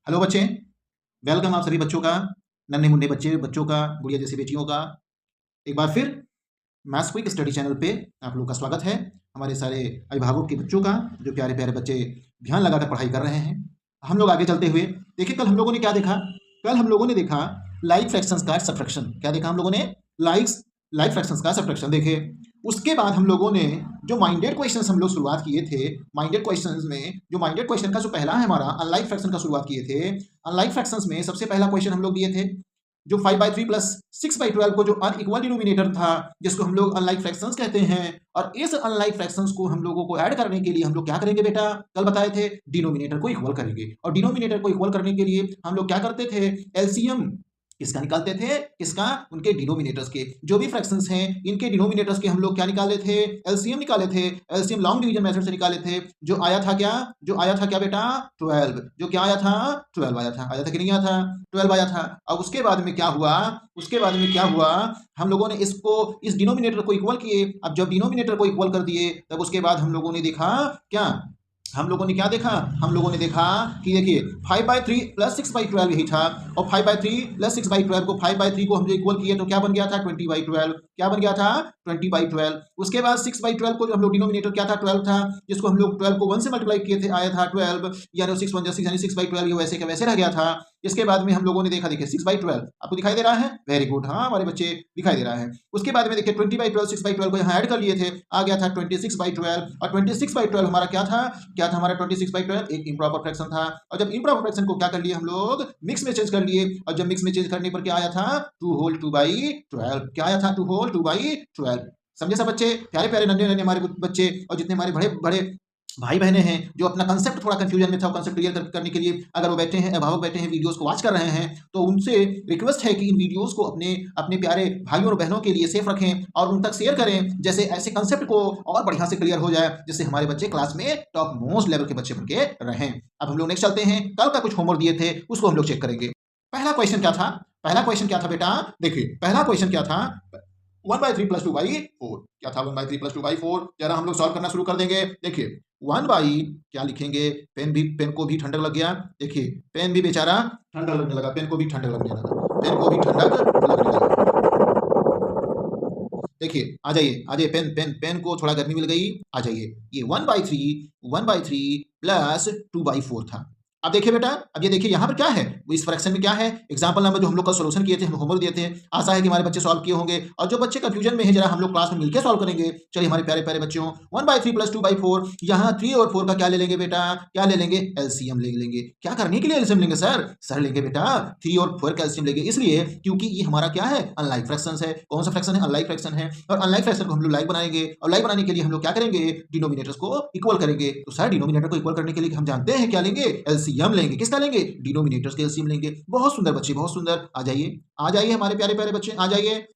Hello बच्चे, welcome आप सभी बच्चों का, नन्हे मुन्ने बच्चों का, गुड़िया जैसी बेटियों का एक बार फिर मैथ्स क्विक स्टडी चैनल पे आप लोगों का स्वागत है। हमारे सारे अभिभावकों के बच्चों का, जो प्यारे प्यारे बच्चे ध्यान लगाकर पढ़ाई कर रहे हैं। हम लोग आगे चलते हुए देखिए, कल हम लोगों ने क्या देखा? कल हम लोगों ने देखा लाइक फ्रैक्शंस का सब्ट्रैक्शन। क्या देखा हम लोगों ने? लाइक फ्रैक्शंस का सब्ट्रैक्शन देखे। उसके बाद हम लोगों ने जो माइंडेड क्वेश्चंस हम लोग शुरुआत किए थे, माइंडेड क्वेश्चंस में जो माइंडेड क्वेश्चन का जो पहला है हमारा अनलाइक फ्रैक्शन का शुरुआत किए थे। अनलाइक फ्रैक्शंस में सबसे पहला क्वेश्चन हम लोग दिए थे जो 5/3 प्लस 6/12 को जो अनइक्वल डिनोमिनेटर था, जिसको हम लोग अनलाइक फ्रैक्शंस कहते हैं। और इस अनलाइक फ्रैक्शंस को हम लोगों को ऐड करने के लिए हम लोग क्या करेंगे बेटा? कल बताए थे डिनोमिनेटर को इक्वल करेंगे। और डिनोमिनेटर को इक्वल करने के लिए हम लोग क्या करते थे? एलसीएम किसका निकालते थे? किसका? उनके डिनोमिनेटर्स के। जो भी फ्रैक्शंस हैं इनके डिनोमिनेटर्स के हम लोग क्या निकाले थे? एलसीएम निकाले थे। एलसीएम लॉन्ग डिवीजन मेथड से निकाले थे। जो आया था क्या? जो आया था क्या बेटा? 12। जो क्या आया था? 12 आया था। आया था कि नहीं आया था? 12 आया था। अब उसके बाद में क्या हुआ? उसके बाद में क्या हुआ? हम लोगों ने इसको इस डिनोमिनेटर को इक्वल किए। अब जब डिनोमिनेटर को इक्वल कर दिए तब उसके बाद हम लोगों ने देखा क्या? हम लोगों ने क्या देखा? हम लोगों ने देखा कि देखिए 5/3 प्लस 6/12 यही था। और 5/3 प्लस 6/12 को 5/3 को हम जो इक्वल किए तो क्या बन गया था? 20/12। क्या बन गया था? 20/12। उसके बाद 6/12 को हम लोग डिनोमिनेटर क्या था? 12 था, जिसको हम लोग 12 को 1 से मल्टीप्लाई किए थे, आया था 12, यानी 6 1 6 यानी 6/12 ये वैसे का वैसे रह गया था। इसके बाद में हम लोगों ने देखा, देखिए 6/12 आपको दिखाई दे रहा है? वेरी गुड, हाँ हमारे बच्चे दिखाई दे रहा है। उसके बाद में देखिए 20/12 6/12 को यहाँ ऐड कर लिए थे, आ गया था 26/12। और 26/12 हमारा क्या था? क्या था हमारा 26/12? एक इम्प्रॉपर फ्रैक्शन था। और जब इम्प्रॉपर फ्रैक्शन को क्या कर लिए हम लोग? मिक्स में चेंज कर लिए। और जब मिक्स में चेंज करने पर क्या आया था? 2 होल 2/12। क्या आया था? 2 होल 2/12। समझे सब बच्चे? प्यारे प्यारे नन्हे नन्हे हमारे बच्चे, और जितने हमारे बड़े बड़े भाई बहने हैं जो अपना कंसेप्ट थोड़ा कंफ्यूजन में था, वो कंसेप्ट क्लियर करने के लिए अगर वो बैठे हैं, अभिभावक बैठे हैं, वीडियोस को वॉच कर रहे हैं, तो उनसे रिक्वेस्ट है कि इन वीडियोस को अपने अपने प्यारे भाइयों और बहनों के लिए सेफ रखें और उन तक शेयर करें, जैसे ऐसे कंसेप्ट को और बढ़िया से क्लियर हो जाए, जिससे हमारे बच्चे क्लास में टॉप मोस्ट लेवल के बच्चे बन के रहें। अब हम लोग नेक्स्ट चलते हैं। कल का कुछ होमवर्क दिए थे, उसको हम लोग चेक करेंगे। पहला क्वेश्चन क्या था? पहला क्वेश्चन क्या था बेटा? देखिए पहला क्वेश्चन क्या था? 1/3 प्लस 2/4। क्या था 1/3 प्लस 2/4? जरा हम लोग सॉल्व करना शुरू कर देंगे। देखिए 1 बाई क्या लिखेंगे? पेन को भी ठंडक लग गया। देखिए पेन भी बेचारा ठंडक लगने लगा, पेन को भी ठंडक लगने लगा, पेन को भी ठंडक लगने लगा। देखिए आ जाइए आ जाइए, पेन पेन पेन को थोड़ा गर्मी मिल गई, आ जाइए। ये 1/3 प्लस 2/4 था। अब देखिए बेटा, अब ये देखिए यहाँ पर क्या है? इस फ्रैक्शन में क्या है? एग्जाम्पल नंबर जो हम लोग का सोल्यूशन किए थे, हम होमवर्क दिए थे, आशा है कि हमारे बच्चे सॉल्व किए होंगे। और जो बच्चे कंफ्यूजन में है, जरा हम लोग क्लास में मिलकर सॉल्व करेंगे। चलिए हमारे प्यारे प्यारे बच्चों, 1/3 प्लस 2/4, यहाँ 3 और 4 का क्या ले लेंगे बेटा? क्या ले लेंगे? एलसीएम ले लेंगे। क्या करने के लिए एलसीएम लेंगे सर? सर लेंगे बेटा 3 और 4 का एलसीएम लेंगे, इसलिए क्योंकि ये हमारा क्या है? अनलाइक फ्रैक्शन है। कौन सा फ्रैक्शन है? अनलाइक फ्रैक्शन है। और अनलाइक फ्रैक्शन को हम लोग लाइक बनाएंगे, और लाइक बनाने के लिए हम लोग क्या करेंगे? डिनोमिनेटर्स को इक्वल करेंगे। तो सर डिनोमिनेटर को इक्वल करने के लिए हम जानते हैं क्या लेंगे? एलसीएम लेंगे। किसका लेंगे? डिनोमिनेटर्स के एलसीएम लेंगे। बहुत सुंदर बच्चे, बहुत सुंदर। आ जाइए आ जाइए हमारे प्यारे प्यारे बच्चे, आ जाइए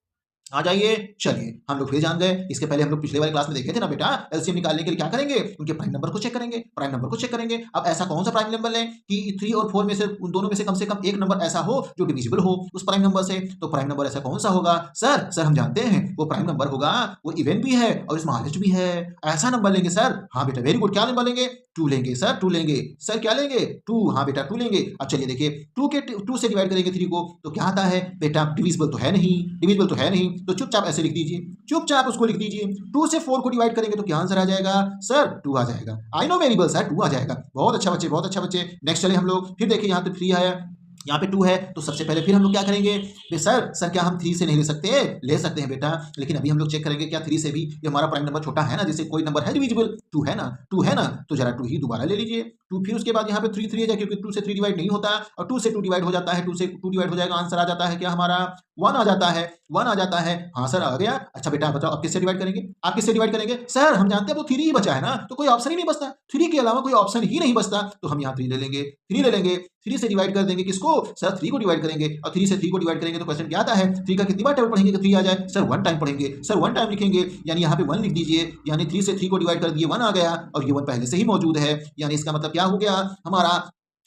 आ जाइए। चलिए हम लोग फिर जान गए। इसके पहले हम लोग पिछले वाले क्लास में देखे थे ना बेटा, एलसीएम निकालने के लिए क्या करेंगे? उनके प्राइम नंबर को चेक करेंगे, प्राइम नंबर को चेक करेंगे। अब ऐसा कौन सा प्राइम नंबर लें कि 3 और 4 में से उन दोनों में से कम एक नंबर ऐसा हो जो डिविजिबल हो उस प्राइम नंबर से। तो प्राइम नंबर ऐसा कौन सा होगा? सर हम जानते हैं वो प्राइम नंबर होगा, वो इवन भी है और स्मॉलेस्ट भी है। ऐसा नंबर लेंगे सर। हाँ बेटा वेरी गुड। क्या नंबर लेंगे? 2 लेंगे सर, 2 लेंगे सर। क्या लेंगे? 2। हाँ बेटा 2 लेंगे। अब चलिए देखिए 2 से डिवाइड करेंगे 3 को तो क्या आता है बेटा? डिविजिबल तो है नहीं, डिविजिबल तो है नहीं, तो चुपचाप ऐसे लिख दीजिए, चुपचाप उसको लिख दीजिए। 2 से 4 को डिवाइड करेंगे तो क्या आंसर आ जाएगा? सर 2 आ जाएगा। आई नो वेरिएबल सर, 2 आ जाएगा। बहुत अच्छा बच्चे, बहुत अच्छा बच्चे। नेक्स्ट चले हम लोग, फिर देखिए यहाँ पे 3 है, यहाँ पे 2 है, तो सबसे पहले फिर हम लोग क्या करेंगे? सर क्या हम 3 से नहीं ले सकते? ले सकते हैं बेटा, लेकिन अभी हम लोग चेक करेंगे क्या 3 से भी ये हमारा प्राइम नंबर छोटा है ना, जैसे कोई नंबर है डिविजिबल? 2 है ना, 2 है ना, तो जरा 2 ही दोबारा ले लीजिए। 2 फिर उसके बाद यहाँ पे 3 है, क्योंकि 2 से 3 डिवाइड नहीं होता, और 2 से 2 डिवाइड हो जाता है, 2 से 2 डिवाइड हो जाएगा, आंसर आ जाता है क्या हमारा? 1 आ जाता है, 1 आ जाता है। हाँ सर आ गया। अच्छा बेटा बताओ अब किससे डिवाइड करेंगे? आप किससे डिवाइड करेंगे? सर हम जानते हैं वो 3 ही बचा है ना, तो कोई ऑप्शन ही नहीं बचता, 3 के अलावा कोई ऑप्शन ही नहीं बचता, तो हम यहाँ 3 ले लेंगे, 3 ले लेंगे। 3 से डिवाइड कर देंगे किसको? सर 3 को डिवाइड करेंगे, और 3 से 3 को डिवाइड करेंगे तो क्वेश्चन क्या आता है? 3 का कितनी बार टेबल पढ़ेंगे कि 3 आ जाए? सर 1 टाइम पढ़ेंगे। सर 1 टाइम लिखेंगे, यानी यहाँ पे 1 लिख दीजिए, यानी 3 से 3 को डिवाइड कर दिए 1 आ गया, और ये 1 पहले से ही मौजूद है, यानी इसका मतलब क्या हो गया हमारा?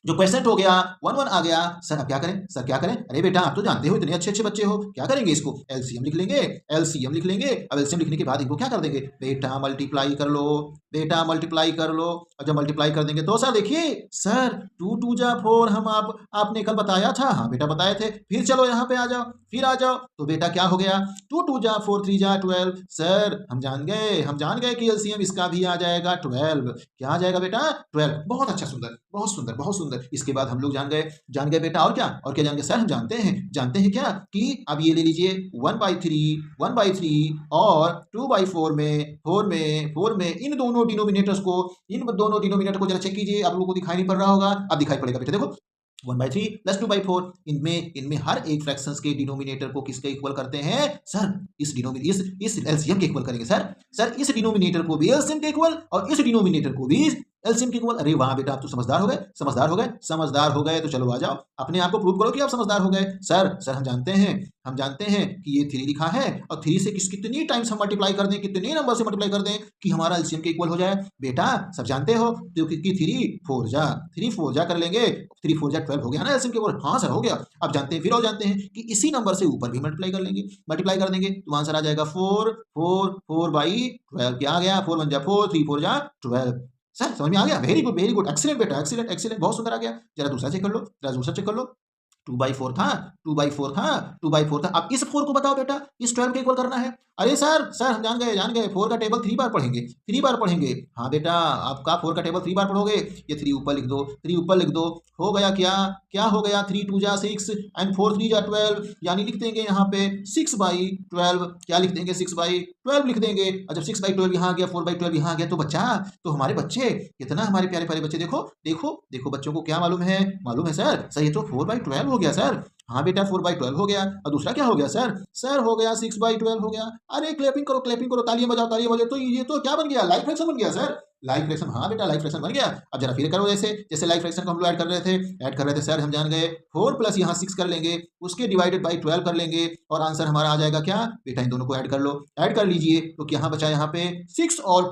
जो क्वेश्चन हो गया 1 1 आ गया। सर अब क्या करें, सर क्या करें? अरे बेटा आप तो जानते हो इतने अच्छे अच्छे बच्चे हो, क्या करेंगे इसको एलसीएम लिख लेंगे। एलसीएम लिख लेंगे। अब एलसीएम लिखने के बाद इनको क्या कर देंगे बेटा, मल्टीप्लाई कर लो। बेटा मल्टीप्लाई कर लो। और जब मल्टीप्लाई कर देंगे तो सर देखिए सर 2 2 जा 4 हम आपने कल बताया था। हाँ बेटा बताए थे। फिर चलो यहाँ पे आ जाओ, फिर आ जाओ। तो बेटा क्या हो गया 2 2 जा 4 3 जा 12। सर हम जान गए कि एलसीएम इसका भी आ जाएगा 12। क्या आ जाएगा बेटा 12। बहुत अच्छा, सुंदर, बहुत सुंदर, बहुत सुंदर। इसके बाद हम लोग जान गए बेटा और क्या जान गए सर? हम जानते हैं क्या कि अब ये ले लीजिए 1/3 और 2/4 में इन दोनों डिनोमिनेटर को जरा चेक कीजिए। आप लोगों को दिखाई नहीं पड़ रहा होगा, अब दिखाई पड़ेगा बेटा। देखो 1/3 प्लस 2/4 इनमें हर एक फ्रैक्शंस के डिनोमिनेटर को किसके इक्वल करते हैं सर? इस एलसीएम के इक्वल करेंगे सर इस डिनोमिनेटर को भी एलसीएम के इक्वल और इस डिनोमिनेटर को भी एलसीएम के इक्वल। अरे वाह बेटा आप तो समझदार हो गए। तो चलो आ जाओ, अपने आप को प्रूव करो कि आप समझदार हो गए। सर हम जानते हैं कि ये 3 लिखा है और 3 से कितनी टाइम्स हम मल्टीप्लाई कर दें, कितने नंबर से मल्टीप्लाई कर दें कि हमारा एलसीएम के इक्वल हो जाए। बेटा सब जानते हो तो कि 3 4 जा कर लेंगे। 3 4 जा 12 हो गया ना एलसीएम के इक्वल। हाँ सर हो गया। अब जानते हैं, फिर और जानते हैं कि इसी नंबर से ऊपर भी मल्टीप्लाई कर देंगे तो आंसर आ जाएगा 4 क्या आ गया 4 1 जा 4 3 4 जा 12। सर समझ में आ गया? वेरी गुड, एक्सीलेंट बेटा, एक्सीलेंट, बहुत सुंदर आ गया। जरा दूसरा चेक कर लो। 2/4 था 2/4 था। अब इस 4 को बताओ बेटा, इस 12 के इक्वल करना है। अरे सर हम जान गए 4 का टेबल 3 बार पढ़ेंगे। हाँ बेटा आपका 4 का टेबल 3 बार पढ़ोगे। ये 3 ऊपर लिख दो। हो गया क्या हो गया 3 2 जा 6 एंड 4 3 जा 12, यानी लिख देंगे यहाँ पे 6/12। क्या लिख देंगे 6/12 लिख देंगे। और जब 6/12 यहाँ आ गया 4/12 यहाँ आ गया तो हमारे बच्चे कितना, हमारे प्यारे प्यारे बच्चे, देखो बच्चों को क्या मालूम है सर ये तो 4/12 हो गया सर। हाँ बेटा 4/12 हो गया। और दूसरा क्या हो गया सर हो गया 6/12 हो गया। अरे क्लैपिंग करो, तालियां बजाओ। तो ये तो क्या बन गया, लाइफ फ्रैक्शन बन गया सर। लाइफ फ्रैक्शन, हाँ बेटा लाइफ फ्रैक्शन बन गया। अब जरा फिर करो, जैसे लाइफ फ्रैक्शन को हम लोग ऐड कर रहे थे सर। हम जान गए 4 प्लस यहाँ 6 कर लेंगे, उसके डिवाइडेड बाई 12 कर लेंगे और आंसर हमारा आ जाएगा क्या बेटा, इन दोनों को ऐड कर लो, ऐड कर लीजिए। तो यहाँ बचा यहाँ पे 6 और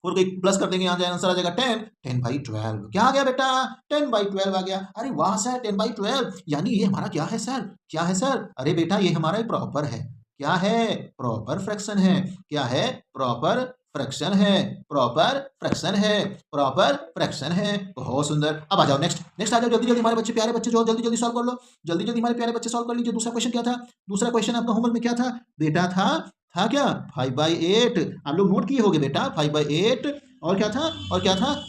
4 को प्लस कर देंगे, यहाँ आंसर आ जाएगा 10/12। क्या आ गया बेटा 10/12 आ गया। अरे वाह सर 10/12, यानी ये हमारा क्या है सर? अरे बेटा ये हमारा प्रॉपर है। क्या है? प्रॉपर फ्रैक्शन है। क्या है? प्रॉपर फ्रैक्शन है। बहुत सुंदर। अब आ जाओ नेक्स्ट आ जाओ, जल्दी हमारे बच्चे, प्यारे बच्चे जो जल्दी सॉल्व कर लो। जल्दी हमारे प्यारे बच्चे सॉल्व कर लीजिए। दूसरा क्वेश्चन क्या था? दूसरा क्वेश्चन आपका होमवर्क में क्या था बेटा? था क्या 5/8। आप लोग नोट किए होंगे बेटा 5/8। और क्या था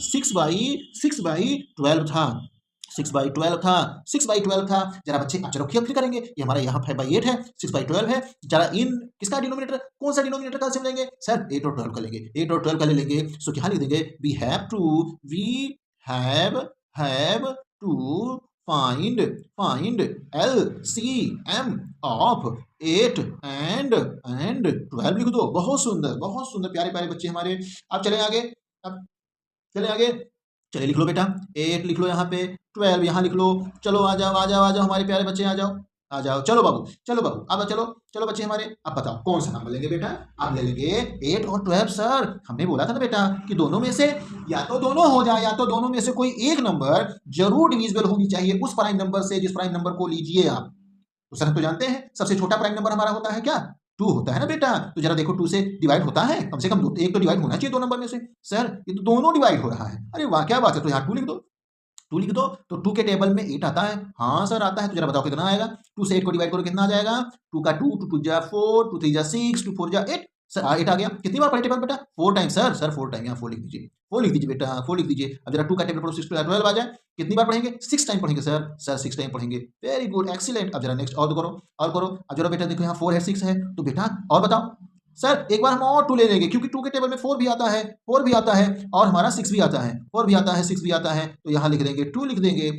6/12 था। 6/12 था। जरा बच्चे चलो क्लियर करेंगे। ये हमारा यहाँ 5/8 है, 6/12 है। जरा इन किसका डिनोमिनेटर, कौन सा डिनोमिनेटर का लेंगे सर? 8 और 12 का लेंगे। 8 और 12 का ले लेंगे। सो क्या लिख देंगे we have to find LCM of 8 and 12 लिख दो। बहुत सुंदर प्यारे प्यारे बच्चे हमारे। अब चले आगे। चलिए लिख लो बेटा 8 लिख लो यहाँ पे, 12 यहाँ लिख लो। चलो आ जाओ हमारे प्यारे बच्चे, आ जाओ। चलो बाबू अब चलो बच्चे हमारे। अब बताओ कौन सा नंबर लेंगे बेटा? आप ले लेंगे 8 और 12 सर। हमने बोला था ना बेटा कि दोनों में से या तो दोनों हो जाए, या तो दोनों में से कोई एक नंबर जरूर डिविजिबल होनी चाहिए उस प्राइम नंबर से जिस प्राइम नंबर को लीजिए आप। तो सर तो जानते हैं सबसे छोटा प्राइम नंबर हमारा होता है क्या? 2 होता है ना बेटा। तो जरा देखो 2 से डिवाइड होता है, कम से कम एक तो डिवाइड होना चाहिए 2 नंबर में से। सर ये तो दोनों डिवाइड हो रहा है। अरे वाह क्या बात है। तो यहाँ 2 लिख दो। तो 2 के टेबल में 8 आता है। हाँ सर आता है। तो जरा बताओ कितना आएगा? 2 से 8 को डिवाइड करो कितना आ जाएगा? 2 का 2 2 जा 4 2 3 जा 6 2 4 जा 8 सर 8 आ गया। कितनी बार पढ़े टेबल बेटा? 4 टाइम सर 4 टाइम। यहाँ 4 लिख दीजिए बेटा, 4 लिख दीजिए। अब जरा 2 का टेबल पढ़ो 6 12 आ जाए। कितनी बार पढ़ेंगे? 6 टाइम पढ़ेंगे सर 6 टाइम पढ़ेंगे। Very good, excellent. अब जरा नेक्स्ट और करो। अब जरा बेटा देखो यहाँ 4 है 6 है, तो बेटा और बताओ सर। एक बार हम और 2 ले लेंगे क्योंकि 2 के टेबल में 4 भी आता है और हमारा 6 भी आता है। 4 भी आता है 6 भी आता है। तो यहाँ लिख देंगे 2 लिख देंगे।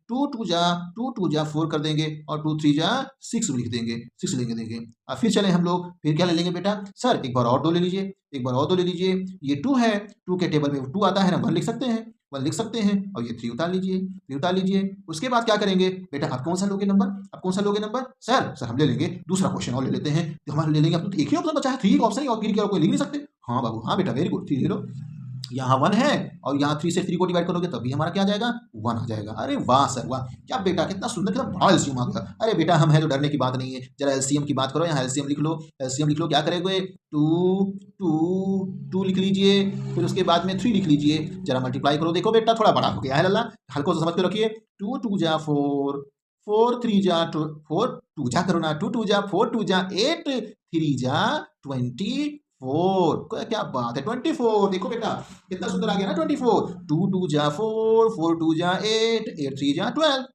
2 2 जा 4 कर देंगे और 2 3 जा 6 लिख देंगे। 6 देंगे। अब फिर चले हम लोग, फिर क्या ले लेंगे बेटा? सर एक बार और 2 ले लीजिए। ये 2 है, 2 के टेबल में 2 आता है ना, 1 लिख सकते हैं और ये 3 उतार लीजिए। उसके बाद क्या करेंगे बेटा? आप कौन सा लोगे नंबर? सर हम ले लेंगे दूसरा क्वेश्चन और ले लेते हैं। तो हमारे ले लेंगे, अब तो एक ही ऑप्शन बचा है, 3 ऑप्शन, और कोई लिख नहीं सकते। हाँ बाबू हाँ बेटा वेरी गुड, 3 ले लो। यहाँ 1 है और यहाँ 3 से 3 को डिवाइड करोगे तब भी हमारा क्या आ जाएगा 1 आ जाएगा। अरे वाह सर वाह, क्या बेटा कितना सुंदर, कितना बड़ा एलसीएम आ गया। अरे बेटा हम हैं तो डरने की बात नहीं है, जरा एलसीएम की बात करो। यहाँ एलसीएम लिख लो, एलसीएम लिख लो। क्या करेंगे 2 लिख लीजिए, फिर उसके बाद में 3 लिख लीजिए, जरा मल्टीप्लाई करो। देखो बेटा थोड़ा बड़ा हो गया है लल्ला, हल्को से समझ के रखिए। 2 2 जा 4, 4 3 जा 4 2 जा करो ना, 2 2 जा 4 2 जा 8 3 जा 24। क्या बात है 24। देखो बेटा कितना सुंदर आ गया ना 24। 2 2 जा 4, 4 2 जा 8, 8 3 जा 12।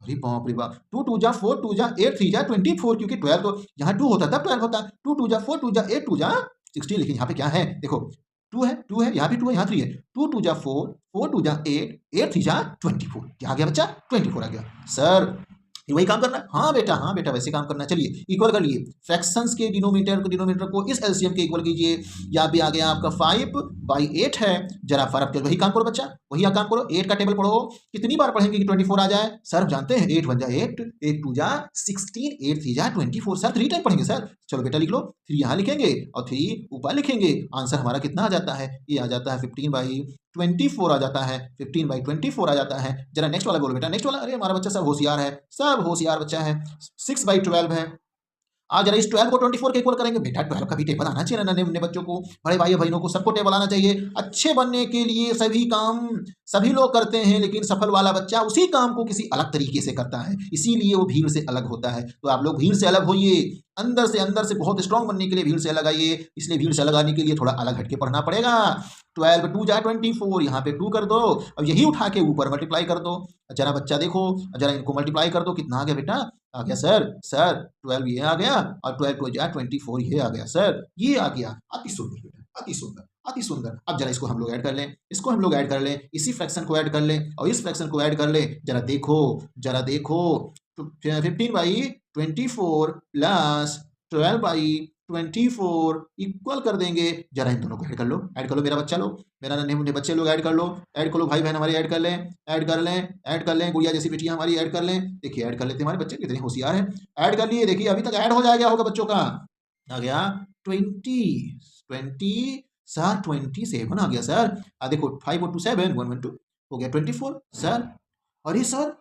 अरे बाप रे बाप, 2 2 जा 4 2 जा 8 3 जा 24, क्योंकि 12 तो यहाँ 2 होता तब 12 होता। 2 2 जा 4 2 जा 8 2 जा 16। लेकिन यहाँ पे क्या है देखो, 2 है यहाँ भी 2 है यहाँ 3 है। 2 2 जा 4, 4 2 जा 8, 8 3 जा 24। क्या आ गया बच्चा 24 आ गया। सर ये वही काम करना है। हाँ बेटा वैसे काम करना है। चलिए इक्वल कर लिए, फ्रैक्शंस के डिनोमिनेटर को इस एलसीएम के इक्वल कीजिए। यहाँ भी आ गया आपका 5/8 है। जरा फर्क वही काम करो बच्चा, वही काम करो। 8 का टेबल पढ़ो, कितनी बार पढ़ेंगे कि 24 आ जाए। सर जानते हैं 8 1 जा 8, 8 2 जा 16, 8 3 जा 24। सर 3 टाइम पढ़ेंगे सर। चलो बेटा लिख लो, 3 यहाँ लिखेंगे और 3 ऊपर लिखेंगे। आंसर हमारा कितना आ जाता है, ये आ जाता है 15/24 आ जाता है, 15/24 आ जाता है। जरा नेक्स्ट वाला बोलो बेटा, नेक्स्ट वाला। अरे हमारा बच्चा सब होशियार है, सब होशियार बच्चा है। 6/12 है। आज जरा इस 12 को 24 के इक्वल करेंगे। बेटा 12 का भी टेबल आना चाहिए ना नन्हे बच्चों को, बड़े भाई बहनों को, सबको टेबल आना चाहिए। अच्छे बनने के लिए सभी काम सभी लोग करते हैं, लेकिन सफल वाला बच्चा उसी काम को किसी अलग तरीके से करता है, इसीलिए वो भीड़ से अलग होता है। तो आप लोग भीड़ से अलग होइए, अंदर से बहुत स्ट्रांग बनने के लिए भीड़ से अलग आइए। इसलिए भीड़ से अलग आने के लिए थोड़ा अलग हटके पढ़ना पड़ेगा। 12 2 जा 24, यहाँ पे 2 कर दो और यही उठा के ऊपर मल्टीप्लाई कर दो। जरा बच्चा देखो, जरा इनको मल्टीप्लाई कर दो, कितना आ गया बेटा, आ गया सर 12 ये आ गया और 12 2 जा 24 ये आ गया सर, ये आ गया। अति सुंदर बेटा, अति सुंदर, अति सुंदर। अब जरा इसको हम लोग ऐड कर लें, इसको हम लोग ऐड कर लें, इसी फ्रैक्शन को ऐड कर लें और इस फ्रैक्शन को ऐड कर लें। जरा देखो, जरा देखो, 15/24 प्लस 12/24 इक्वल कर देंगे। जरा इन दोनों को ऐड कर लो मेरा बच्चा लोग, मेरा नन्हे मुन्ने बच्चे लोग ऐड कर लो भाई बहन हमारे ऐड कर लें, ऐड कर लें, ऐड कर लें। गुड़िया जैसी बेटियां हमारी ऐड कर लें। देखिए ऐड कर लेते हमारे बच्चे कितने होशियार हैं। ऐड कर लिए, देखिए अभी तक ऐड हो जाएगा होगा बच्चों का। आ गया 20 सर 27 आ गया सर। देखो 5 और 2 7 1 1 2 हो गया 24 सर। अरे सर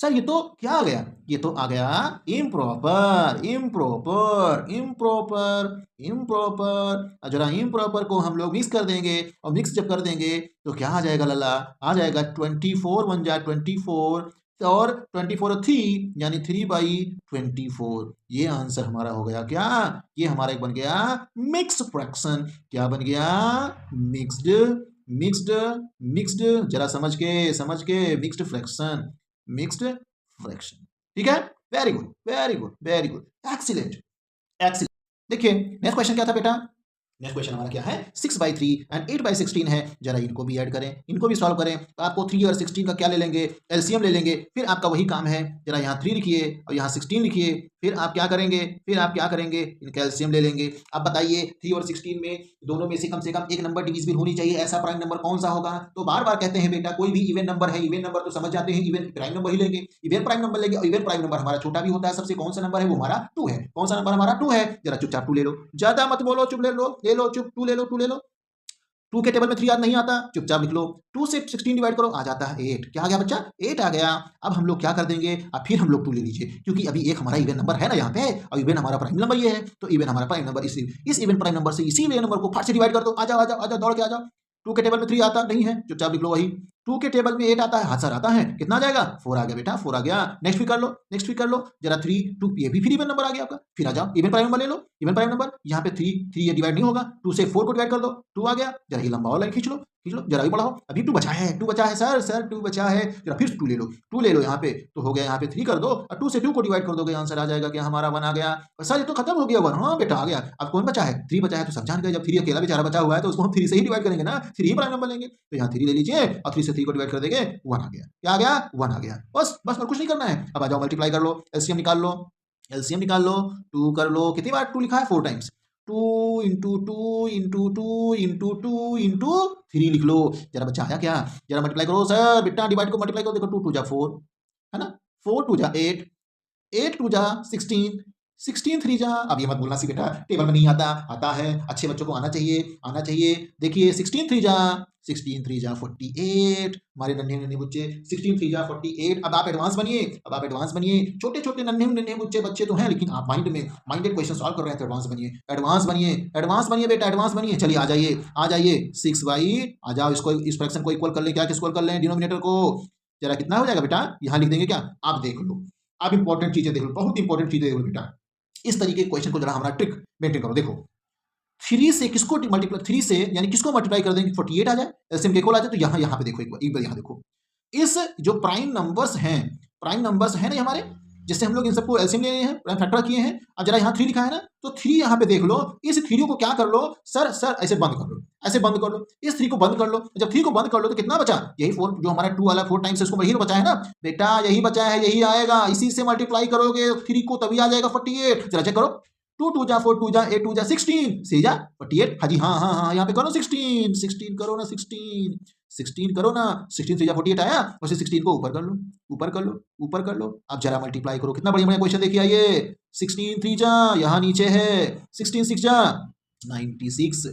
ये तो क्या आ गया, ये तो आ गया इम्प्रॉपर इम्प्रॉपर इम्प्रॉपर इम्प्रॉपर। जरा इम्प्रॉपर को हम लोग मिक्स कर देंगे और मिक्स जब कर देंगे तो क्या आ जाएगा लल्ला, आ जाएगा 24 1 जा 24 और 24 और 3 यानी 3/24। ये आंसर हमारा हो गया क्या, ये हमारा एक बन गया मिक्स फ्रैक्शन। क्या बन गया, मिक्स्ड मिक्स्ड मिक्स्ड। जरा समझ के मिक्स्ड फ्रैक्शन, मिक्स्ड फ्रैक्शन। ठीक है, very good very good very good, excellent excellent. देखिए नेक्स्ट क्वेश्चन क्या था बेटा, नेक्स्ट क्वेश्चन हमारा क्या है 6/3 एंड 8/16 है। जरा इनको भी ऐड करें, इनको भी सॉल्व करें। तो आपको 3 और 16 का क्या ले लेंगे, एलसीएम ले लेंगे। फिर आपका वही काम है, जरा यहाँ 3 लिखिए और यहाँ 16 लिखिए। फिर आप क्या करेंगे, इनका एलसीएम ले लेंगे। अब बताइए 3 और 16 में दोनों में से कम एक नंबर डिविजिबल होनी चाहिए, ऐसा प्राइम नंबर कौन सा होगा। तो बार बार कहते हैं बेटा कोई भी इवन नंबर है, इवन नंबर तो समझ जाते हैं, इवन प्राइम नंबर ही लेंगे, इवन प्राइम नंबर लेंगे। और इवन प्राइम नंबर हमारा छोटा भी होता है सबसे, कौन सा नंबर है वो हमारा 2 है। कौन सा नंबर हमारा 2 है, जरा चुपचाप 2 ले लो, ज्यादा मत बोलो, चुप ले लो चुप 2 ले लो 2 के टेबल में 3 याद नहीं आता, चुपचाप लिख लो। 2 से 16 डिवाइड करो, आ जाता है 8। क्या आ गया बच्चा, 8 आ गया। अब हम लोग क्या कर देंगे, अब फिर हम लोग 2 ले लीजिए, क्योंकि अभी एक हमारा इवन नंबर है ना यहाँ पे, और इवन हमारा प्राइम नंबर ये है। तो इवन हमारा प्राइम नंबर, इस इवन प्राइम नंबर से इसी इवन नंबर को फट से डिवाइड कर दो। आ जाओ दौड़ के आ जाओ। 2 के टेबल में 3 आता नहीं है, चुपचाप लिख लो वही। 2 के टेबल में 8 आता है, हाँ सर आता है, कितना आ जाएगा 4 आ गया बेटा, 4 आ गया। नेक्स्ट भी कर लो जरा 3 2, ये भी फिर इवन नंबर आ गया आपका। फिर आ जाओ इवन प्राइम नंबर ले लो, इवन प्राइम नंबर यहाँ पे 3 ये डिवाइड नहीं होगा, 2 से 4 को डिवाइड कर दो, 2 आ गया। जरा ये लंबा वाला खींच लो, जरा भी बढ़ाओ। अभी 2 बचा है सर 2 बचा है। जरा फिर 2 ले लो यहाँ पे, तो हो गया यहाँ पे 3 कर दो और 2 से 2 को डिवाइड कर दोगे, आंसर आ जाएगा क्या हमारा 1 आ गया। सर ये तो खत्म हो गया 1, हाँ बेटा आ गया। अब कौन बचा है, 3 बचा है। तो सब जान गए, जब 3 अकेला बेचारा बचा हुआ है तो उसको हम 3 से ही डिवाइड करेंगे ना, 3 ही प्राइम नंबर लेंगे। तो यहाँ 3 ले लीजिए और 3 से 3 को डिवाइड कर देंगे, 1 आ गया। क्या आ गया, 1 आ गया। बस और कुछ नहीं करना है। अब आ जाओ मल्टीप्लाई कर लो, एलसीएम निकाल लो, 2 कर लो। कितनी बार 2 लिखा है, 4 times. 2 into 2 into 2 into 2 into 3 लिख लो। जरा बच्चा आया क्या, जरा मल्टीप्लाई करो सर बेटा, डिवाइड को मल्टीप्लाई करो। देखो 2 2 जा 4 है ना, 4 2 जा 8, 8 2 जा 16, 16 3 जा, अब ये मत बोलना सी बेटा टेबल में नहीं आता, आता है, अच्छे बच्चों को आना चाहिए, आना चाहिए। देखिए 16 3 जा, 16 3 जा 48, हमारे नन्हे बच्चे 16 3 जा 48। अब आप एडवांस बनिए, अब आप एडवांस बनिए, छोटे छोटे नन्हे बच्चे तो हैं, लेकिन आप माइंडेड क्वेश्चन सॉल्व कर रहे हैं तो एडवांस बनिए, एडवांस बनिए, एडवांस बनिए बेटा, एडवांस बनिए। चलिए आ जाइए, आ जाइए 6 बाई, आ जाओ इसको, इस फ्रैक्शन को इक्वल कर लें, क्या इक्वल कर लें, डिनोमिनेटर को। जरा कितना हो जाएगा बेटा, यहाँ लिख देंगे क्या, आप देख लो, आप इंपॉर्टेंट चीजें देख लो, बहुत इंपॉर्टेंट चीजें देख लो बेटा। इस तरीके के क्वेश्चन को जरा हमारा ट्रिक मेंटेन करो। देखो 3 से किसको मल्टीप्लाई, 3 से यानी किसको मल्टीप्लाई कर देंगे 48 आ जाए, एलसीएम के इक्वल आ जाए। तो यहाँ पे देखो एक बार यहाँ देखो, इस जो प्राइम नंबर्स हैं, प्राइम नंबर्स हैं ना हमारे, जिससे हम लोग इन सबको एलसीएम ले रहे हैं, प्राइम फैक्टर किए हैं। अब जरा यहाँ 3 लिखा है ना, तो 3 यहाँ पे देख लो, इस 3 को क्या कर लो सर, ऐसे बंद कर लो, ऐसे बंद कर लो, इस 3 को बंद कर लो। जब 3 को बंद कर लो तो कितना बचा, यही 4 जो हमारा 2 वाला 4 टाइम्स इसको यही बचा है ना बेटा, यही बचा है, यही आएगा, इसी से मल्टीप्लाई करोगे 3 को तभी आ जाएगा 48। जरा चेक करो, 2 2 जा 4, 2 जा 8, 2 जा 16, सी जा 48। हाँ जी, हाँ, यहाँ पे करो 16 करो ना, 16 करो ना, 16 से जा 48 आया, उसे 16 को ऊपर कर लो, ऊपर कर लो, ऊपर कर लो। अब जरा मल्टीप्लाई करो, कितना बढ़िया बढ़िया क्वेश्चन देखिए, आइए 16 3 जा, यहाँ नीचे है 16 6 जा 96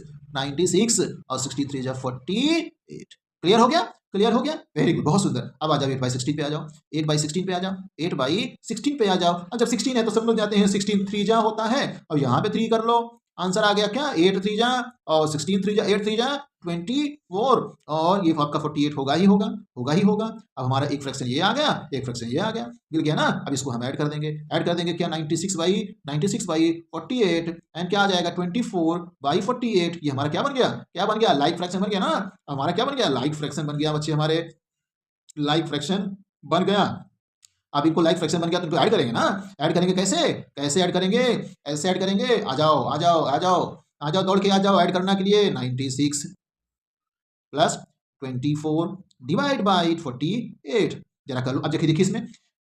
और 16 3 जा 48। क्लियर हो गया, क्लियर हो गया, वेरी गुड, बहुत सुंदर। अब आ जाओ 8/16 पे आ जाओ, 8/16 पे आ जाओ, 8/16 पे आ जाओ। अब जब 16 है तो सब लोग जाते हैं 16 3 जा होता है, अब यहाँ पे 3 कर लो, आंसर आ गया क्या, 8 3 जा और 16 3 जा 8 3 जा 24, और ये आपका 48 होगा ही होगा, होगा ही होगा। अब हमारा एक फ्रैक्शन ये आ गया, एक फ्रैक्शन ये आ गया, मिल गया ना। अब इसको हम ऐड कर देंगे क्या, 96/48 एंड क्या आ जाएगा 24/48। ये हमारा क्या बन गया, क्या बन गया, लाइक फ्रैक्शन बन गया ना, हमारा क्या बन गया, लाइक फ्रैक्शन बन गया बच्चे, हमारे लाइक फ्रैक्शन बन गया। अब इनको लाइक फ्रैक्शन बन गया तो इनको ऐड करेंगे ना, ऐड करेंगे कैसे, कैसे ऐड करेंगे, ऐसे ऐड करेंगे। आ जाओ आ जाओ आ जाओ आ जाओ, दौड़ के आ जाओ ऐड करने के लिए। 96 प्लस 24 डिवाइड बाई 48, जरा कर लो। अब देखिए इसमें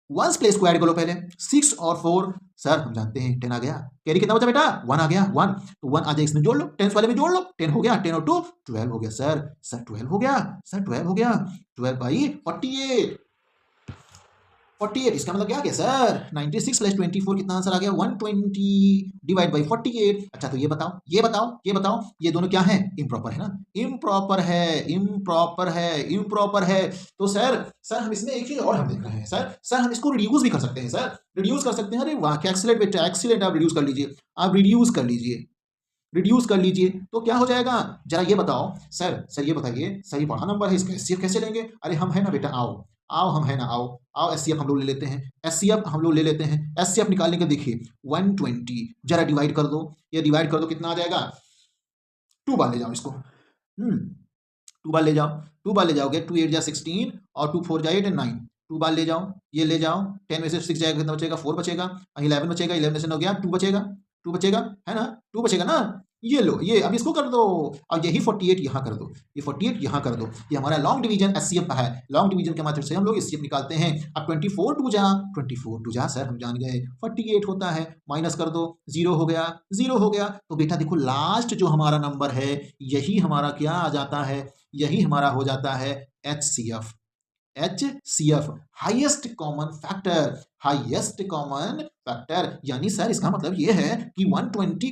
वंस प्लेस को ऐड कर लो पहले, 6 और 4, सर हम जानते हैं 10 आ गया, कैरी कितना बचा बेटा, 1 आ गया, 1 तो 1 आ जाए इसमें जोड़ लो, 10 वाले में जोड़ लो, 10 हो गया, 10 और 2 12 हो गया सर, 12 हो गया, सर 12 हो गया, 12/48, 48 इसका मतलब क्या आ गया सर, 96 प्लस 24 कितना आंसर आ गया, 120 डिवाइड बाई 48। अच्छा तो ये बताओ, ये बताओ, ये बताओ, ये दोनों क्या है, इम्प्रॉपर है ना, इम्प्रॉपर है, इम्प्रॉपर है, इम्प्रॉपर है। तो सर हम इसमें एक चीज और हम देख रहे हैं सर हम इसको रिड्यूस भी कर सकते हैं, सर रिड्यूस कर सकते हैं। अरे वाह क्या एक्सीलेंट बेटा, एक्सीलेंट, आप रिड्यूस कर लीजिए, आप रिड्यूस कर लीजिए, रिड्यूस कर लीजिए तो क्या हो जाएगा, जरा ये बताओ सर ये बताइए, सर ये बड़ा नंबर है, इसका एचसीएफ कैसे लेंगे। अरे हम है ना बेटा, आओ आओ हम है ना, आओ एचसीएफ हम लोग ले लेते हैं, एचसीएफ हम लोग ले लेते हैं। एचसीएफ निकालने के देखिए 120 जरा डिवाइड कर दो, ये डिवाइड कर दो कितना आ जाएगा, 2 बार ले जाओ इसको, 2 बार ले जाओ, 2 बार ले जाओगे, 2 8 जा 16 और 2 4 जा 8 and 9, 2 बार ले जाओ, ये ले जाओ, 10 में से 6 जाएगा कितना बचेगा, 4 बचेगा, 11 बचेगा, 11 में से 9 गया, 2 बचेगा, 2 बचेगा है ना, 2 बचेगा ना, ये लो, ये अब इसको कर दो और यही 48 यहाँ कर दो, ये 48 यहाँ कर दो, ये हमारा लॉन्ग डिवीजन एचसीएफ है, लॉन्ग डिवीजन के माध्यम से हम लोग एचसीएफ निकालते हैं। अब 24 2 जा सर हम जान गए 48 होता है, माइनस कर दो, 0 हो गया, 0 हो गया। तो बेटा देखो लास्ट जो हमारा नंबर है यही हमारा क्या आ जाता है, यही हमारा हो जाता है HCF, HCF highest common factor, highest common factor. यानी सर इसका मतलब ये है कि 120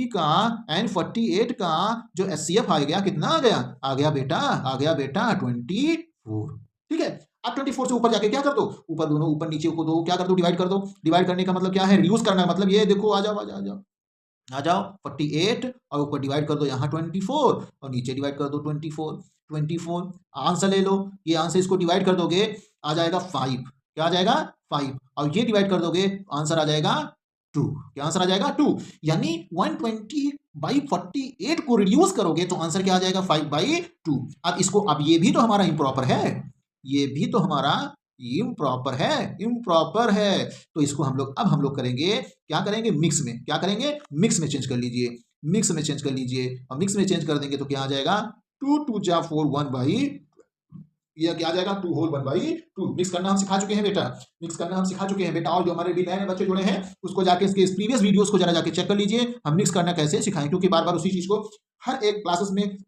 का एंड 48 का जो HCF आ गया, कितना आ गया, आ गया बेटा 24। ठीक है, अब 24 से ऊपर जाके क्या कर दो, ऊपर दोनों ऊपर नीचे को दो क्या कर दो, डिवाइड कर दो। डिवाइड करने का मतलब क्या है, रिड्यूस करना, मतलब ये देखो आ जाओ 48 और ऊपर डिवाइड कर दो यहाँ 24 और नीचे डिवाइड कर दो 24। आंसर ले लो, ये आंसर इसको डिवाइड कर दोगे आ जाएगा 5, क्या आ जाएगा 5, और ये डिवाइड कर दोगे आंसर आ जाएगा 2, क्या आंसर आ जाएगा 2। यानी 120/48 को रिड्यूस करोगे तो आंसर क्या आ जाएगा 5/2। अब इसको, अब ये भी तो हमारा इम्प्रॉपर है, ये भी तो हमारा इम्प्रॉपर है, तो इसको हम लोग करेंगे, क्या करेंगे, मिक्स में, क्या करेंगे, मिक्स में चेंज कर लीजिए, मिक्स में चेंज कर लीजिए, और मिक्स में चेंज कर देंगे तो क्या आ जाएगा 2 2 जा 4 1/, ये क्या आ जाएगा 2 होल 1/2। मिक्स करना हम सिखा चुके हैं बेटा, मिक्स करना हम सिखा चुके हैं बेटा, और जो हमारे भी नए बच्चे जुड़े हैं उसको जाके इसके प्रीवियस वीडियोस को जरा जाके चेक कर लीजिए, हम मिक्स करना कैसे सिखाएं, क्योंकि बार बार उसी चीज को हर एक क्लासेस में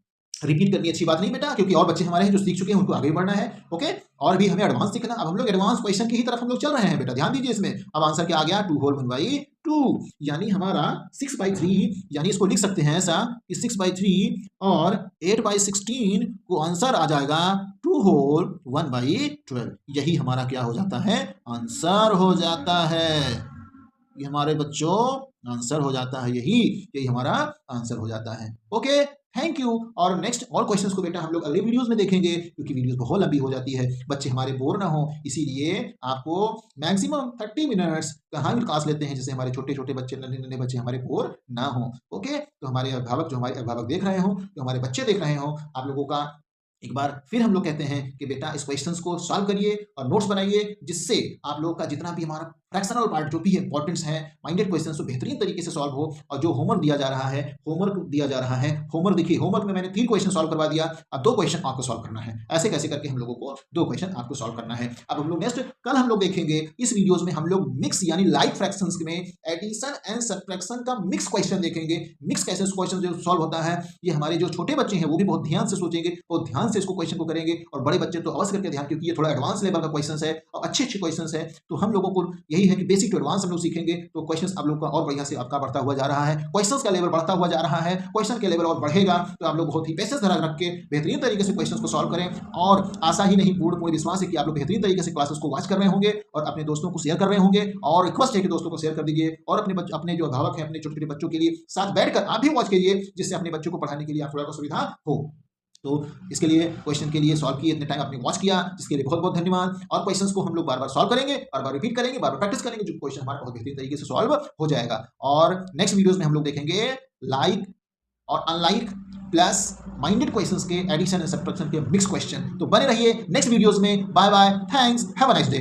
रिपीट करनी अच्छी बात नहीं बेटा, क्योंकि और बच्चे हमारे हैं जो सीख चुके हैं, उनको आगे बढ़ना है। ओके, और भी हमें एडवांस सीखना। अब हम लोग एडवांस क्वेश्चन की ही तरफ हम लोग चल रहे हैं बेटा, ध्यान दीजिए इसमें। अब आंसर क्या आ गया, 2 होल 1/2, यानी हमारा 6/3, यानी इसको लिख सकते हैं ऐसा कि 6/3 और 8/16 को आंसर आ जाएगा 2 होल 1/12। यही हमारा क्या हो जाता है, आंसर हो जाता है। ये हमारे बच्चों आंसर हो जाता है, यही हमारा आंसर हो जाता है। Okay, thank you. और नेक्स्ट और क्वेश्चंस को बेटा हम लोग अगले वीडियोस में देखेंगे, क्योंकि वीडियोस बहुत लंबी हो जाती है, बच्चे हमारे बोर ना हो, इसीलिए आपको मैक्सिमम 30 मिनट्स का हम क्लास लेते हैं, जिससे हमारे छोटे छोटे बच्चे, नन्हे नन्हे बच्चे हमारे बोर ना हो। ओके, तो हमारे अभिभावक, जो हमारे अभिभावक देख रहे हो, जो हमारे बच्चे देख रहे हो, आप लोगों का एक बार फिर हम लोग कहते हैं कि बेटा इस क्वेश्चंस को सॉल्व करिए और नोट्स बनाइए, जिससे आप लोगों का जितना भी हमारा फ्रैक्शनल पार्ट जो भी है, इंपॉर्टेंट्स है, माइंडेड क्वेश्चंस तो बेहतरीन तरीके से सॉल्व हो। और जो होमवर्क दिया जा रहा है, होमवर्क देखिए, होमवर्क में मैंने 3 क्वेश्चन सॉल्व करवा दिया, अब 2 क्वेश्चन आपको सॉल्व करना है। ऐसे कैसे करके हम लोगों को 2 क्वेश्चन आपको सॉल्व करना है। अब हम लोग नेक्स्ट कल हम लोग देखेंगे इस वीडियोस में, हम लोग मिक्स यानी लाइक फ्रैक्शंस में एडिशन एंड सब्ट्रैक्शन का मिक्स क्वेश्चन देखेंगे। मिक्स कैसे क्वेश्चन जो सॉल्व होता है, ये हमारे जो छोटे बच्चे हैं वो भी बहुत ध्यान से सोचेंगे, बहुत ध्यान से इसको क्वेश्चन को करेंगे, और बड़े बच्चे तो अवश्य करके ध्यान, क्योंकि ये थोड़ा एडवांस लेवल का क्वेश्चन है और अच्छे क्वेश्चन है। तो हम लोगों को यही है कि बेसिक टू एडवांस हम लोग सीखेंगे, तो क्वेश्चंस आप लोग का और बढ़िया से आपका बढ़ता हुआ जा रहा है, क्वेश्चंस का लेवल बढ़ता हुआ जा रहा है, क्वेश्चन के लेवल और बढ़ेगा। तो आप लोग बहुत ही पेशेंस धरा रख के बेहतरीन तरीके से क्वेश्चंस को सॉल्व करें, और आशा ही नहीं पूर्ण विश्वास है कि आप लोग बेहतरीन तरीके से क्लासेस को वॉच कर रहे होंगे और अपने दोस्तों को शेयर कर रहे होंगे। और रिक्वेस्ट है कि दोस्तों को शेयर कर दीजिए, और अपने जो अभिभावक हैं, अपने छोटे छोटे बच्चों के लिए साथ बैठकर आप भी वॉच कीजिए, जिससे अपने बच्चों को पढ़ाने के लिए आप थोड़ा सुविधा हो। तो इसके लिए क्वेश्चन के लिए सॉल्व किए, इतने टाइम आपने वॉच किया, जिसके लिए बहुत बहुत धन्यवाद। और क्वेश्चंस को हम लोग बार बार सॉल्व करेंगे, बार बार रिपीट करेंगे, बार बार प्रैक्टिस करेंगे, जो क्वेश्चन हमारा बहुत बेहतरीन तरीके से सॉल्व हो जाएगा। और नेक्स्ट वीडियोस में हम लोग देखेंगे लाइक और अनलाइक प्लस माइंडेड क्वेश्चंस के एडिशन एंड सब्ट्रैक्शन के मिक्स क्वेश्चन। तो बने रहिए नेक्स्ट वीडियोस में। Bye bye, thanks, have a nice day.